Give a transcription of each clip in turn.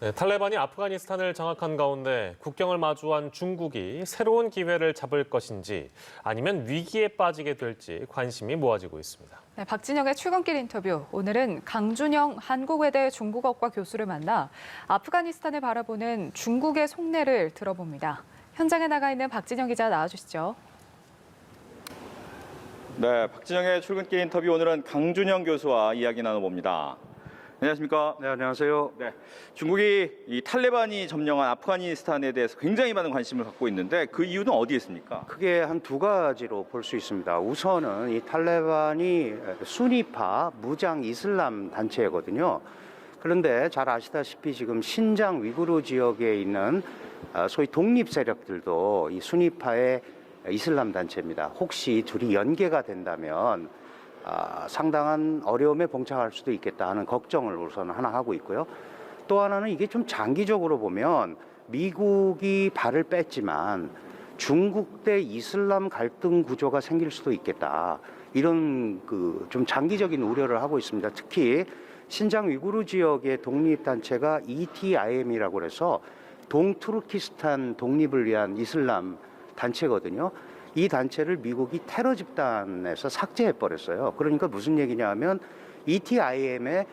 네, 탈레반이 아프가니스탄을 장악한 가운데 국경을 마주한 중국이 새로운 기회를 잡을 것인지 아니면 위기에 빠지게 될지 관심이 모아지고 있습니다. 네, 박진영의 출근길 인터뷰. 오늘은 강준영 한국외대 중국어과 교수를 만나 아프가니스탄을 바라보는 중국의 속내를 들어봅니다. 현장에 나가 있는 박진영 기자 나와주시죠. 네, 박진영의 출근길 인터뷰 오늘은 강준영 교수와 이야기 나눠봅니다. 안녕하십니까? 네, 안녕하세요. 네, 중국이 이 탈레반이 점령한 아프가니스탄에 대해서 굉장히 많은 관심을 갖고 있는데 그 이유는 어디에 있습니까? 크게 한 두 가지로 볼 수 있습니다. 우선은 이 탈레반이 수니파 무장 이슬람 단체거든요. 그런데 잘 아시다시피 지금 신장 위구르 지역에 있는 소위 독립 세력들도 이 수니파의 이슬람 단체입니다. 혹시 둘이 연계가 된다면 상당한 어려움에 봉착할 수도 있겠다 하는 걱정을 우선 하나 하고 있고요. 또 하나는 이게 좀 장기적으로 보면 미국이 발을 뺐지만 중국 대 이슬람 갈등 구조가 생길 수도 있겠다. 이런 좀 장기적인 우려를 하고 있습니다. 특히 신장 위구르 지역의 독립단체가 ETIM이라고 해서 동투르키스탄 독립을 위한 이슬람 단체거든요. 이 단체를 미국이 테러 집단에서 삭제해 버렸어요. 그러니까 무슨 얘기냐 하면 ETIM의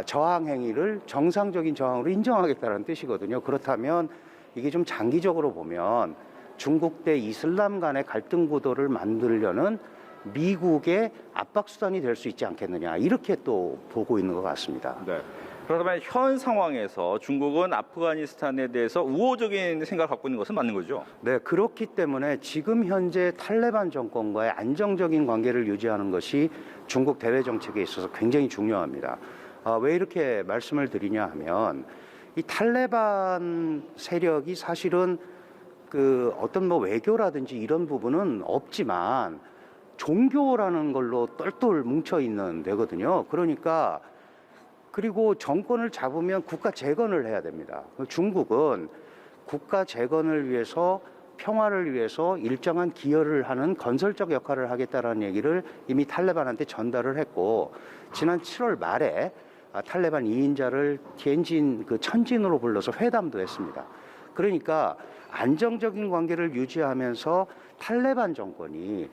저항 행위를 정상적인 저항으로 인정하겠다는 뜻이거든요. 그렇다면 이게 좀 장기적으로 보면 중국 대 이슬람 간의 갈등 구도를 만들려는 미국의 압박 수단이 될 수 있지 않겠느냐, 이렇게 또 보고 있는 것 같습니다. 네. 그렇다면 현 상황에서 중국은 아프가니스탄에 대해서 우호적인 생각을 갖고 있는 것은 맞는 거죠? 네, 그렇기 때문에 지금 현재 탈레반 정권과의 안정적인 관계를 유지하는 것이 중국 대외 정책에 있어서 굉장히 중요합니다. 왜 이렇게 말씀을 드리냐 하면 이 탈레반 세력이 사실은 어떤 외교라든지 이런 부분은 없지만 종교라는 걸로 똘똘 뭉쳐 있는 데거든요. 그러니까 그리고 정권을 잡으면 국가 재건을 해야 됩니다. 중국은 국가 재건을 위해서, 평화를 위해서 일정한 기여를 하는 건설적 역할을 하겠다는 얘기를 이미 탈레반한테 전달을 했고, 지난 7월 말에 탈레반 2인자를 티엔진 천진으로 불러서 회담도 했습니다. 그러니까 안정적인 관계를 유지하면서 탈레반 정권이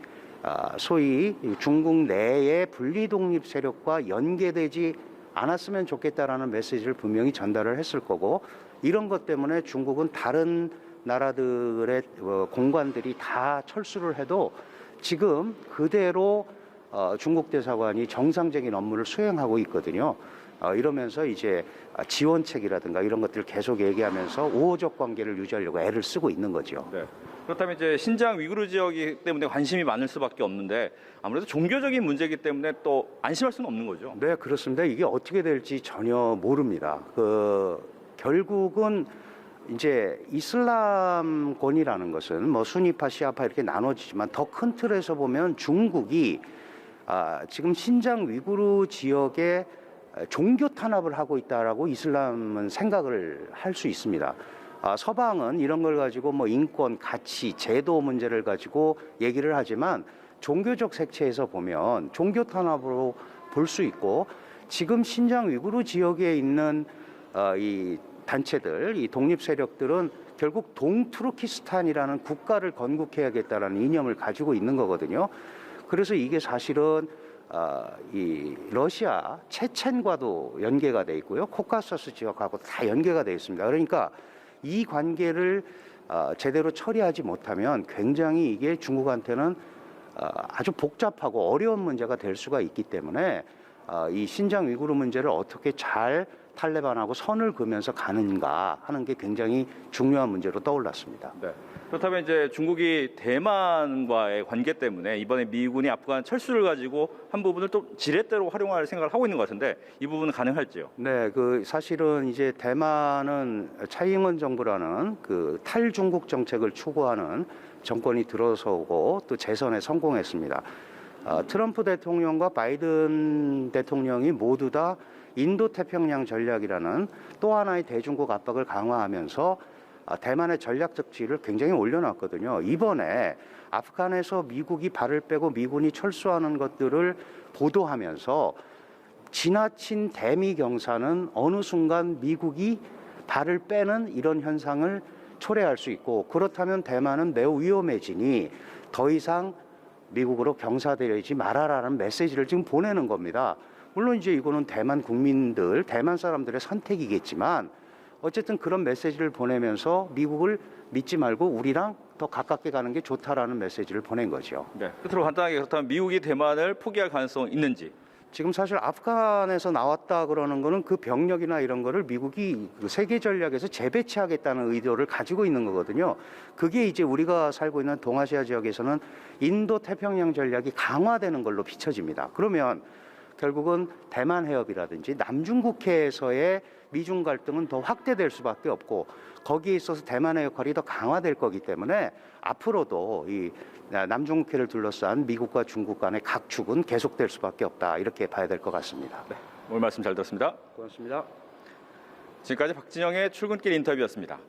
소위 중국 내의 분리 독립 세력과 연계되지 않았으면 좋겠다라는 메시지를 분명히 전달을 했을 거고, 이런 것 때문에 중국은 다른 나라들의 공관들이 다 철수를 해도 지금 그대로 중국 대사관이 정상적인 업무를 수행하고 있거든요. 이러면서 이제 지원책이라든가 이런 것들을 계속 얘기하면서 우호적 관계를 유지하려고 애를 쓰고 있는 거죠. 네. 그렇다면 이제 신장 위구르 지역이기 때문에 관심이 많을 수밖에 없는데 아무래도 종교적인 문제이기 때문에 또 안심할 수는 없는 거죠. 네, 그렇습니다. 이게 어떻게 될지 전혀 모릅니다. 결국은 이제 이슬람권이라는 것은 수니파, 시아파 이렇게 나눠지지만 더 큰 틀에서 보면 중국이 지금 신장 위구르 지역에 종교 탄압을 하고 있다라고 이슬람은 생각을 할 수 있습니다. 서방은 이런 걸 가지고 인권, 가치, 제도 문제를 가지고 얘기를 하지만 종교적 색채에서 보면 종교 탄압으로 볼 수 있고, 지금 신장 위구르 지역에 있는 이 단체들, 이 독립 세력들은 결국 동투르키스탄이라는 국가를 건국해야겠다라는 이념을 가지고 있는 거거든요. 그래서 이게 사실은 이 러시아, 체첸과도 연계가 돼 있고요. 코카서스 지역하고 다 연계가 돼 있습니다. 그러니까 이 관계를 제대로 처리하지 못하면 굉장히 이게 중국한테는 아주 복잡하고 어려운 문제가 될 수가 있기 때문에 이 신장 위구르 문제를 어떻게 잘 탈레반하고 선을 그으면서 가는가 하는 게 굉장히 중요한 문제로 떠올랐습니다. 네. 그렇다면 이제 중국이 대만과의 관계 때문에 이번에 미군이 아프간 철수를 가지고 한 부분을 또 지렛대로 활용할 생각을 하고 있는 것 같은데 이 부분은 가능할지요? 네, 사실은 이제 대만은 차이잉원 정부라는 탈중국 정책을 추구하는 정권이 들어서고 또 재선에 성공했습니다. 트럼프 대통령과 바이든 대통령이 모두 다 인도태평양 전략이라는 또 하나의 대중국 압박을 강화하면서 대만의 전략적 지위를 굉장히 올려놨거든요. 이번에 아프간에서 미국이 발을 빼고 미군이 철수하는 것들을 보도하면서 지나친 대미 경사는 어느 순간 미국이 발을 빼는 이런 현상을 초래할 수 있고, 그렇다면 대만은 매우 위험해지니 더 이상 미국으로 병사되지 말아라는 메시지를 지금 보내는 겁니다. 물론 이제 이거는 대만 국민들, 대만 사람들의 선택이겠지만 어쨌든 그런 메시지를 보내면서 미국을 믿지 말고 우리랑 더 가깝게 가는 게 좋다라는 메시지를 보낸 거죠. 네. 끝으로 간단하게 그렇다면 미국이 대만을 포기할 가능성은 있는지. 지금 사실 아프간에서 나왔다 그러는 거는 그 병력이나 이런 거를 미국이 그 세계 전략에서 재배치하겠다는 의도를 가지고 있는 거거든요. 그게 이제 우리가 살고 있는 동아시아 지역에서는 인도 태평양 전략이 강화되는 걸로 비춰집니다. 그러면 결국은 대만 해협이라든지 남중국해에서의 미중 갈등은 더 확대될 수밖에 없고, 거기에 있어서 대만의 역할이 더 강화될 거기 때문에 앞으로도 이 남중국해를 둘러싼 미국과 중국 간의 각축은 계속될 수밖에 없다, 이렇게 봐야 될 것 같습니다. 네. 오늘 말씀 잘 들었습니다. 고맙습니다. 지금까지 박진영의 출근길 인터뷰였습니다.